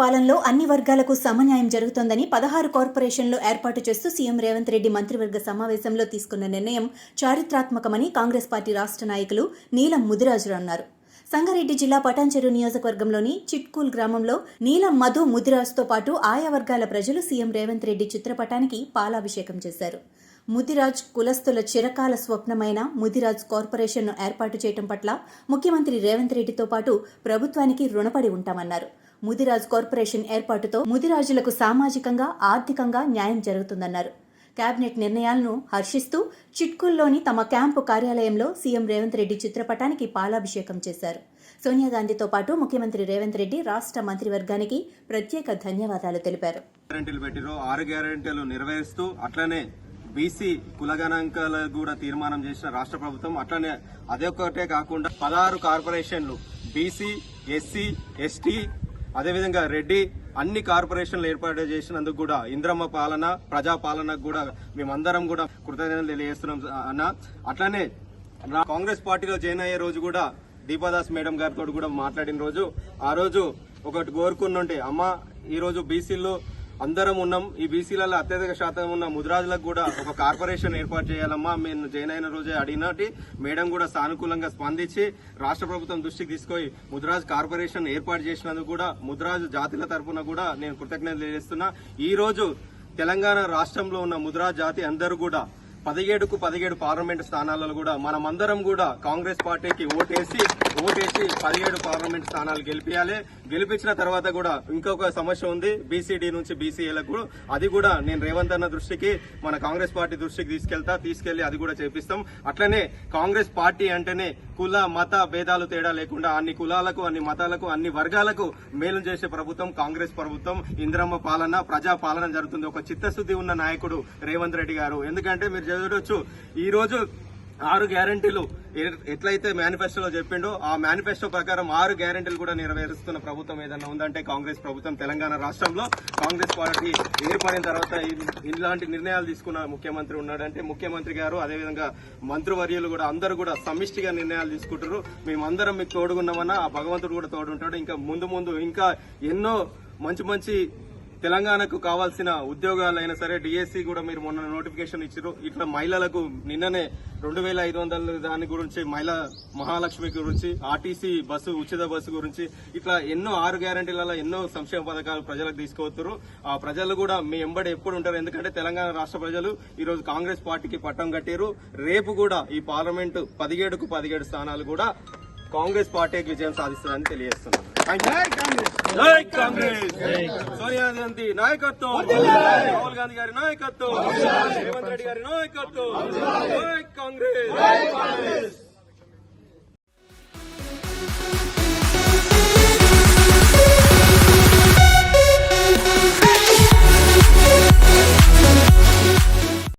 పాలనలో అన్ని వర్గాలకు సమన్యాయం జరుగుతోందని 16 కార్పొరేషన్లు ఏర్పాటు చేస్తూ సీఎం రేవంత్ రెడ్డి మంత్రివర్గ సమావేశంలో తీసుకున్న నిర్ణయం చారిత్రాత్మకమని కాంగ్రెస్ పార్టీ రాష్ట్ర నాయకులు నీలం ముదిరాజు అన్నారు. సంగారెడ్డి జిల్లా పటాన్చెరు నియోజకవర్గంలోని చిట్కూల్ గ్రామంలో నీలం మధు ముదిరాజుతో పాటు ఆయా వర్గాల ప్రజలు సీఎం రేవంత్ రెడ్డి చిత్రపటానికి పాలాభిషేకం చేశారు. ముదిరాజ్ కులస్తుల చిరకాల స్వప్నమైన ముదిరాజ్ కార్పొరేషన్ను ఏర్పాటు చేయడం పట్ల ముఖ్యమంత్రి రేవంత్ రెడ్డితో పాటు ప్రభుత్వానికి రుణపడి ఉంటామన్నారు. ముదిరాజ్ కార్పొరేషన్ ఏర్పాటుతో ముదిరాజులకు సామాజికంగా, ఆర్థికంగా న్యాయం జరుగుతుందన్నారు. కేబినెట్ నిర్ణయాలను హర్షిస్తూ చిట్కూల్లోని తమ క్యాంపు కార్యాలయంలో సీఎం రేవంత్ రెడ్డి చిత్రపటానికి పాలాభిషేకం చేశారు. సోనియా గాంధీతో పాటు ముఖ్యమంత్రి రేవంత్ రెడ్డి రాష్ట్ర మంత్రివర్గానికి ప్రత్యేక ధన్యవాదాలు తెలిపారు. 6 గ్యారెంటీలు నెరవేరుస్తూ అట్లనే బీసీ కులగణాంకాలు కూడా తీర్మానం చేసిన రాష్ట్ర ప్రభుత్వం. అట్లనే అదొకటే కాకుండా 16 కార్పొరేషన్లు బీసీ, ఎస్సీ, ఎస్టీ, అదేవిధంగా రెడ్డి అన్ని కార్పొరేషన్లు ఏర్పాటు చేసినందుకు కూడా ఇంద్రమ్మ పాలన, ప్రజాపాలనకు కూడా మేమందరం కూడా కృతజ్ఞతలు తెలియజేస్తున్నాం అన్న. అట్లనే కాంగ్రెస్ పార్టీలో జాయిన్ అయ్యే రోజు కూడా దీపాదాస్ మేడం గారితో కూడా మాట్లాడిన రోజు, ఆ రోజు ఒకటి కోరుకున్నుంటే, అమ్మ ఈ రోజు బీసీల్లో అందరం ఉన్నాం, ఈ బీసీలలో అత్యధిక శాతం ఉన్న ముదిరాజులకు కూడా ఒక కార్పొరేషన్ ఏర్పాటు చేయాలమ్మా మేము జాయిన్ అయిన రోజే అడిగినట్టు మేడం కూడా సానుకూలంగా స్పందించి రాష్ట్ర ప్రభుత్వం దృష్టికి తీసుకొని ముదిరాజ్ కార్పొరేషన్ ఏర్పాటు చేసినందుకు కూడా ముదిరాజు జాతుల తరఫున కూడా నేను కృతజ్ఞతలు తెలియజేస్తున్నా. ఈ రోజు తెలంగాణ రాష్ట్రంలో ఉన్న ముదిరాజ్ జాతి అందరూ కూడా 17కు 17 పార్లమెంట్ స్థానాలలో కూడా మనమందరం కూడా కాంగ్రెస్ పార్టీకి ఓటేసి 17 పార్లమెంట్ స్థానాలు గెలిపించాలి. గెలిపించిన తర్వాత కూడా ఇంకొక సమస్య ఉంది, బీసీడీ నుంచి బీసీఏలకు. అది కూడా నేను రేవంత్ అన్న దృష్టికి, మన కాంగ్రెస్ పార్టీ దృష్టికి తీసుకెళ్లి అది కూడా చేపిస్తాం. అట్లనే కాంగ్రెస్ పార్టీ అంటేనే కుల మత భేదాలు తేడా లేకుండా అన్ని కులాలకు, అన్ని మతాలకు, అన్ని వర్గాలకు మేలు చేసే ప్రభుత్వం కాంగ్రెస్ ప్రభుత్వం. ఇంద్రమ్మ పాలన, ప్రజా పాలన జరుగుతుంది. ఒక చిత్తశుద్ధి ఉన్న నాయకుడు రేవంత్ రెడ్డి గారు. ఎందుకంటే మీరు చూడొచ్చు, ఈ రోజు 6 గ్యారెంటీలు ఎట్లయితే మేనిఫెస్టోలో చెప్పిండో ఆ మేనిఫెస్టో ప్రకారం 6 గ్యారెంటీలు కూడా నెరవేరుస్తున్న ప్రభుత్వం ఏదన్నా ఉందంటే కాంగ్రెస్ ప్రభుత్వం. తెలంగాణ రాష్ట్రంలో కాంగ్రెస్ పార్టీ ఏర్పడిన తర్వాత ఇలాంటి నిర్ణయాలు తీసుకున్న ముఖ్యమంత్రి ఉన్నాడంటే ముఖ్యమంత్రి గారు, అదేవిధంగా మంత్రివర్యులు కూడా అందరూ కూడా సమిష్టిగా నిర్ణయాలు తీసుకుంటారు. మేమందరం మీకు తోడుగున్నామన్నా ఆ భగవంతుడు కూడా తోడుంటాడు. ఇంకా ముందు ఇంకా ఎన్నో మంచి తెలంగాణకు కావాల్సిన ఉద్యోగాలైనా సరే, డిఎస్సి కూడా మీరు మొన్న నోటిఫికేషన్ ఇచ్చారు. ఇట్లా మహిళలకు నిన్ననే 2500 దాని గురించి, మహిళా మహాలక్ష్మి గురించి, ఆర్టీసీ బస్సు ఉచిత బస్సు గురించి, ఇట్లా ఎన్నో 6 గ్యారెంటీలలో ఎన్నో సంక్షేమ పథకాలు ప్రజలకు తీసుకువస్తారు. ఆ ప్రజలు కూడా మీ ఎంబడి ఎప్పుడు ఉంటారు. ఎందుకంటే తెలంగాణ రాష్ట్ర ప్రజలు ఈ రోజు కాంగ్రెస్ పార్టీకి పట్టం కట్టారు. రేపు కూడా ఈ పార్లమెంటు 17కు 17 స్థానాలు కూడా కాంగ్రెస్ పార్టీకి విజయం సాధిస్తుందని తెలియజేస్తున్నాను. సోనియా గాంధీ నాయకత్వం, రాహుల్ గాంధీ గారి నాయకత్వం, రేవంత్ రెడ్డి గారి నాయకత్వం. కాంగ్రెస్.